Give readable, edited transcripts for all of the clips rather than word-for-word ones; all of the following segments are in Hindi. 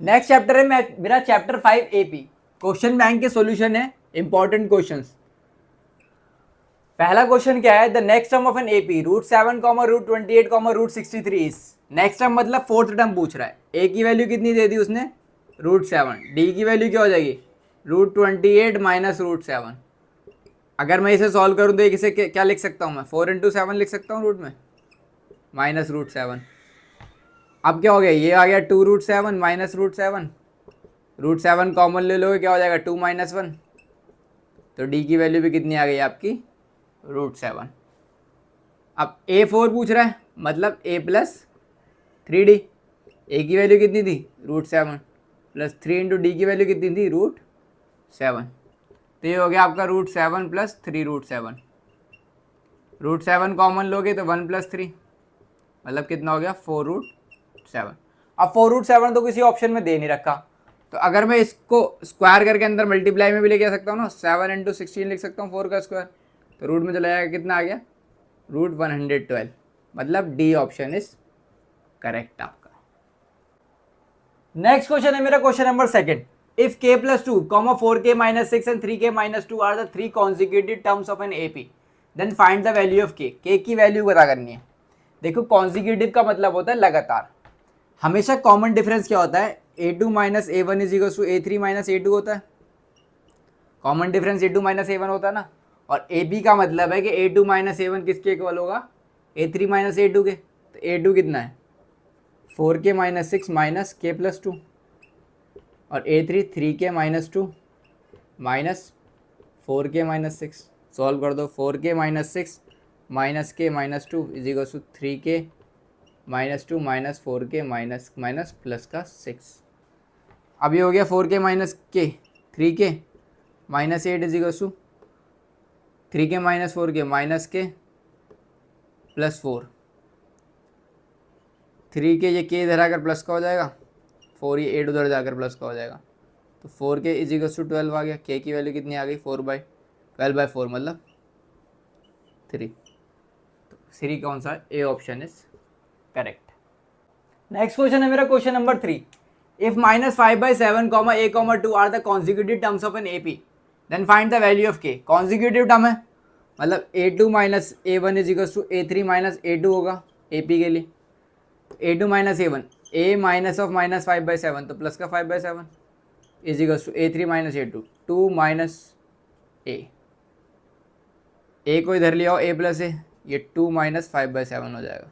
नेक्स्ट चैप्टर है मेरा चैप्टर 5 एपी। क्वेश्चन बैंक के सॉल्यूशन है, इंपॉर्टेंट क्वेश्चंस। पहला क्वेश्चन क्या है, the next term of an AP √7, √28, √63 is. Next term मतलब फोर्थ टर्म पूछ रहा है। ए की वैल्यू कितनी दे दी उसने, √7। डी की वैल्यू क्या हो जाएगी, √28 माइनस √7। अगर मैं इसे सॉल्व करूं तो इसे क्या लिख सकता हूं मैं, 4 × 7 लिख सकता हूं रूट में, माइनस √7। अब क्या हो गया, ये आ गया 2 √7 माइनस √7। √7 कॉमन ले लोगे, क्या हो जाएगा 2 - 1। तो डी की वैल्यू भी कितनी आ गई आपकी, √7। अब A4 पूछ रहा है, मतलब A+3D। ए की वैल्यू कितनी थी, √7 प्लस 3 × डी की वैल्यू कितनी थी, √7। तो ये हो गया आपका √7 प्लस 3 √7। √7 कॉमन लोगे तो 1 + 3, मतलब कितना हो गया 4 √7। अब 4 √7 तो किसी ऑप्शन में दे नहीं रखा, तो अगर मैं इसको स्क्वायर करके अंदर मल्टीप्लाई में भी लेके आ सकता हूँ ना, 7 × 16 लिख सकता हूँ 4 का स्क्वायर। तो रूट में चला जाएगा, कितना आ गया, √112। मतलब डी ऑप्शन इज करेक्ट आपका। नेक्स्ट क्वेश्चन है मेरा question number second. If k + 2, 4k - 6 and 3k - 2 are the 3 consecutive terms of an AP, then find the value of k की वैल्यू पता करनी है। देखो कॉन्जिक्यूटिव का मतलब होता है लगातार। हमेशा कॉमन डिफरेंस क्या होता है, a2 - a1 = a3 - a2 होता है। कॉमन डिफरेंस a2 - a1 होता है ना। और ab का मतलब है कि a2 - a1 किसके इक्वल होगा, a3 - a2 के। तो a2 कितना है, 4k - 6 माइनस k + 2, और a3 3k - 2 minus 4k - 6। Solve कर दो, 4k - 6 minus k - 2 = 3k - 2 minus 4k minus plus का 6। अब ये हो गया 4k - k 3k -8 = 3k - 4k minus k plus 4। 3k ये k इधर आकर प्लस का हो जाएगा, 4 ये 8 उधर जाकर प्लस का हो जाएगा। तो 4k = 12 आ गया। k की वैल्यू कितनी आ गई, 4/12/4 मतलब 3। तो 3 कौन सा है, A option is correct. Next question है मेरा question number 3। If -5/7, a, 2 are the consecutive terms of an AP, then find the value of k। Consecutive term है, मतलब a2 - a1 = a3 - a2 होगा एपी के लिए। a2 - a1, a minus of -5/7 तो प्लस का 5/7 = a3 - a2, 2 माइनस ए को इधर ले आओ, a + a, ये 2 - 5/7 हो जाएगा।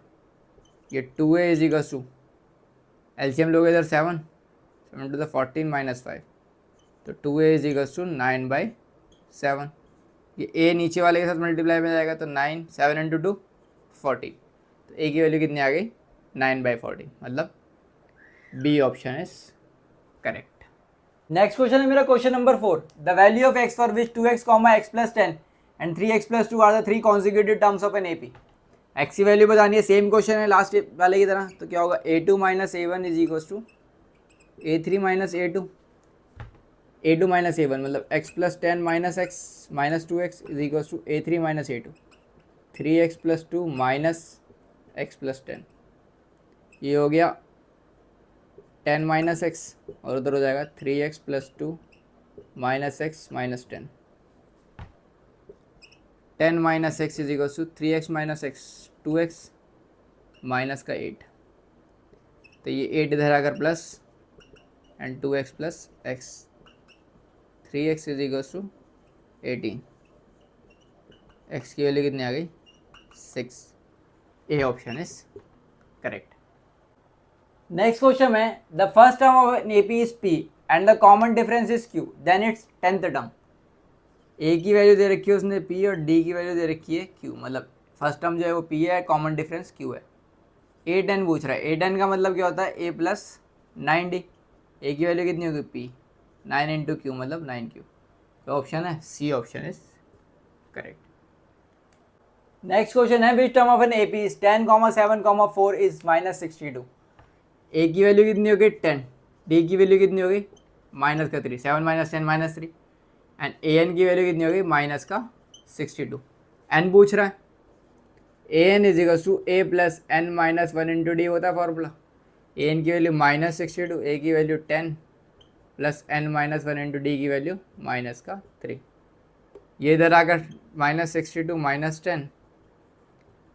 ये 2a = एलसीएम लोगे इधर 7 7 × 14 - 5, तो 2a = 9/7। ये a नीचे वाले के साथ मल्टीप्लाई में जाएगा, तो 9 7 × 2 14। तो a की वैल्यू कितनी आ गई, 9/14, मतलब B option is correct. Next question है मेरा question number 4। The value of x for which 2x, x + 10 and 3x + 2 are the 3 consecutive terms of an AP. x की वैल्यू बतानी है, सेम क्वेश्चन है लास्ट वाले की तरह। तो क्या होगा, a2 - a1 = a3 - a2, a2 - a1 मतलब x + 10 - x - 2x = a3 - a2, 3x + 2 minus x + 10। ये हो गया 10 - x, और उधर हो जाएगा 3x + 2 minus x - 10। 10 - x = 3x - x 2x minus का 8। तो ये 8 इधर आकर plus and 2x + x, 3x = 18। x की वैल्यू कितनी आ गई, 6। A option is correct. Next question है, the first term of an AP is p and the common difference is q, then its 10th term. A की वैल्यू दे रखी है उसने p, और डी की वैल्यू दे रखी है q, मतलब फर्स्ट टर्म जो है वो p है, कॉमन डिफरेंस q है। a10 पूछ रहा है, a10 का मतलब क्या होता है, a + 9d। ए की वैल्यू कितनी होगी, p 9 × q मतलब 9q। तो ऑप्शन है C option is correct. Next question है, which term of an AP is 10, 7, 4 is -62। A की वैल्यू कितनी होगी 10, डी की वैल्यू कितनी होगी माइनस का 3, 7 - 10 - 3, एंड ए एन की वैल्यू कितनी होगी माइनस का 62। एन पूछ रहा है, A N = a + n - 1 × d होता है फॉर्मूला। एन की वैल्यू -62, ए की value 10 plus n-1 into D की वैल्यू -3। ये इधर आकर -62 -10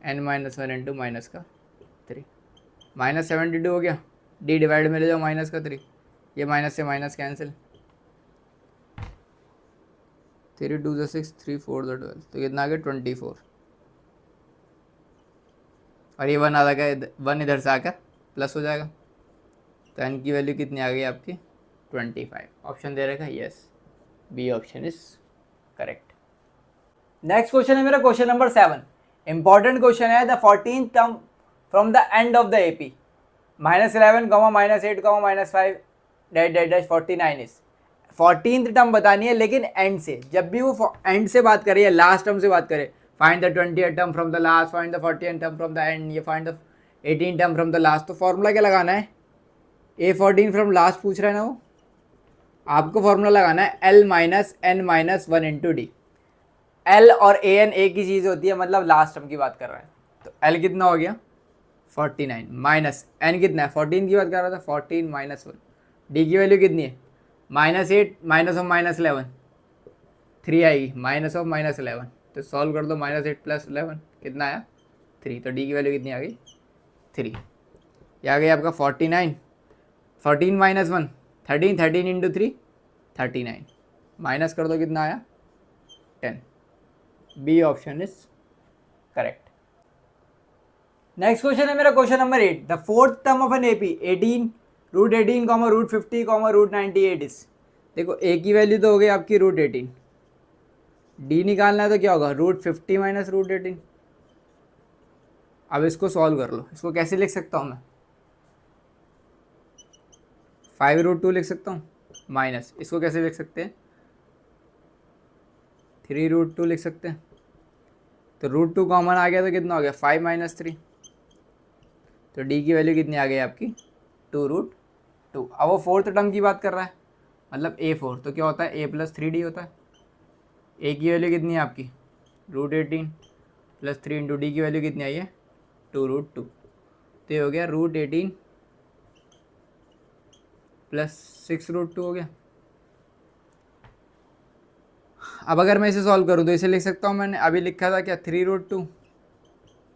n-1 इंटू -3 -72 हो गया। डी डिवाइड में ले जाओ -3, ये माइनस से माइनस कैंसिल, 3 2 6 3 4 12, तो कितना आ गया 24। और ये 1 आ गया, 1 इधर से आकर प्लस हो जाएगा, तो एन की वैल्यू कितनी आ गई आपकी 25। ऑप्शन दे रखा है yes, B option is correct. Next question है मेरा क्वेश्चन नंबर 7। इंपॉर्टेंट क्वेश्चन है, the 14th term from the end of the AP -11, -8, -5 -49 is. 14th term बतानी है लेकिन एंड से, जब भी वो एंड से बात करे या लास्ट टर्म से बात करे, find the 20th term from the last, find the 40th term from the end, ये find the 18th term from the last, तो फॉर्मूला क्या लगाना है, A14 फ्रॉम लास्ट पूछ रहा है ना वो, आपको फॉर्मूला लगाना है L-n-1 इंटू डी। L और AN एक ही चीज़ होती है, मतलब लास्ट टर्म की बात कर रहा है, तो L कितना हो गया 49 माइनस N कितना है 14 की बात कर रहा था, 14 -1, डी की वैल्यू कितनी है -8 -11, 3 आएगी -11, तो सॉल्व कर दो, -8 + 11 कितना आया 3, तो डी की वैल्यू कितनी आ गई 3। ये आ गई आपका 49, 14 - 1 13, 13 इंटू 3 39, माइनस कर दो कितना आया 10। B option is correct. Next question है मेरा question number 8। The 4th term of an AP 18, √18, √50, √98 is. देखो ए की वैल्यू तो हो गई आपकी √18, डी निकालना है तो क्या होगा √50 - √18। अब इसको सॉल्व कर लो, इसको कैसे लिख सकता हूँ मैं, 5√2 लिख सकता हूँ, माइनस इसको कैसे लिख सकते हैं 3√2 लिख सकते हैं, तो √2 कॉमन आ गया तो कितना हो गया 5 - 3, तो डी की वैल्यू कितनी आ गई आपकी 2√2। अब वो 4th टर्म की बात कर रहा है, मतलब A4, तो क्या होता है A + 3D होता है। ए की वैल्यू कितनी है आपकी √18 + 3 इंटू डी की वैल्यू कितनी आई है 2√2, तो ये हो गया √18 + 6√2 हो गया। अब अगर मैं इसे सॉल्व करूँ तो इसे लिख सकता हूँ, मैंने अभी लिखा था क्या 3√2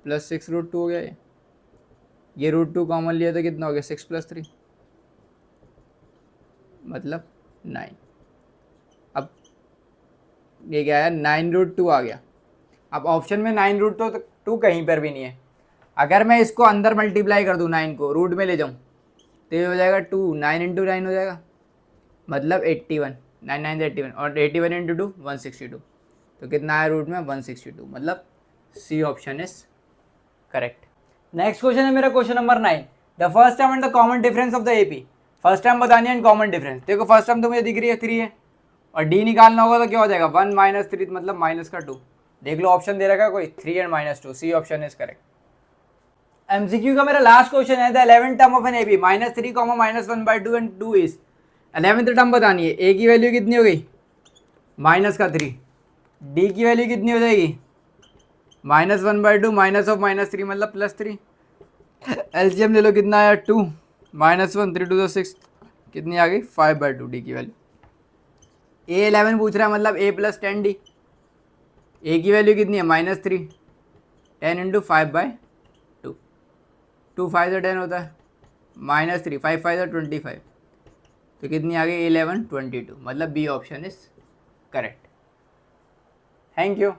+ 6√2 हो गया, ये √2 कॉमन लिया तो कितना हो गया 6 + 3 मतलब 9। अब ये क्या है 9√2 आ गया। अब ऑप्शन में 9√2 कहीं पर भी नहीं है। अगर मैं इसको अंदर मल्टीप्लाई कर दूँ 9 को रूट में ले जाऊँ तो ये हो जाएगा 2, 9 × 9 हो जाएगा, मतलब 81, 9 9 81, और 81 × 2 162, तो कितना आया रूट में 162, मतलब C option is correct. Next question है मेरा question number 9। The first term and the common difference of the AP. First term बतानी है एंड कॉमन डिफरेंस। देखो फर्स्ट टर्म तो मुझे दिख रही है 3 है, और डी निकालना होगा तो क्या हो जाएगा 1 - 3 मतलब माइनस का 2। देख लो ऑप्शन दे रखा है कोई 3 and -2, C option is correct. MCQ का मेरा लास्ट क्वेश्चन है, the 11th term of an AP -3, -1/2 and 2 is. 11th term बतानी है, ए की वैल्यू कितनी हो गई -3, डी की वैल्यू कितनी हो जाएगी -1/2 -3 मतलब +3। एलसीएम ले लो कितना आया 2 -1 3 2 6 कितनी आ गई 5/2 डी की वैल्यू। A11 पूछ रहा है मतलब A + 10 डी। ए की वैल्यू कितनी है -3, 10 × 5/2, 2 5 से 10 होता है, -3 5 5 से 25, तो कितनी आ गई 11 22, मतलब B option is correct. Thank you.